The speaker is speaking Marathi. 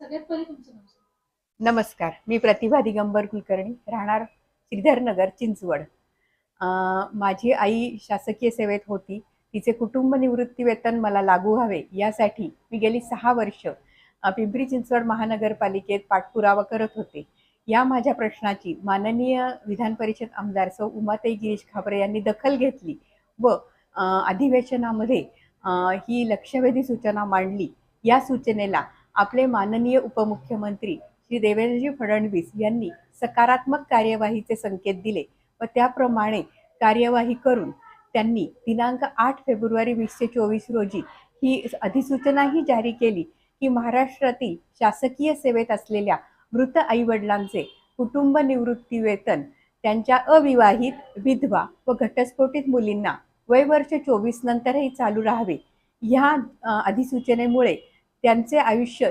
सगळ्यात पहिले तुमचं नाव सांगा. नमस्कार, मी प्रतिभा दिगंबर कुलकर्णी, राहणार श्रीधरनगर, चिंचवड. माझी आई शासकीय सेवेत होती. तिचे कुटुंब निवृत्ती वेतन मला लागू व्हावे यासाठी मी गेली 6 वर्ष पिंपरी चिंचवड महानगरपालिकेत पाठपुरावा करत होते. या माझ्या प्रश्नाची माननीय विधान परिषद आमदार सौ उमाताई गिरीश खापरे यांनी दखल घेतली व अधिवेशनामध्ये ही लक्षवेधी सूचना मांडली. या सूचनेला आपले माननीय उपमुख्यमंत्री श्री देवेंद्रजी फडणवीस यांनी सकारात्मक कार्यवाहीचे संकेत दिले व त्याप्रमाणे कार्यवाही करून त्यांनी दिनांक 8 फेब्रुवारी 2024 रोजी ही अधिसूचनाही जारी केली की महाराष्ट्रातील शासकीय सेवेत असलेल्या मृत आईवडिलांचे कुटुंब निवृत्ती वेतन त्यांच्या अविवाहित, विधवा व घटस्फोटित मुलींना वयवर्ष 24 नंतरही चालू राहावे. ह्या अधिसूचनेमुळे त्यांचे आयुष्य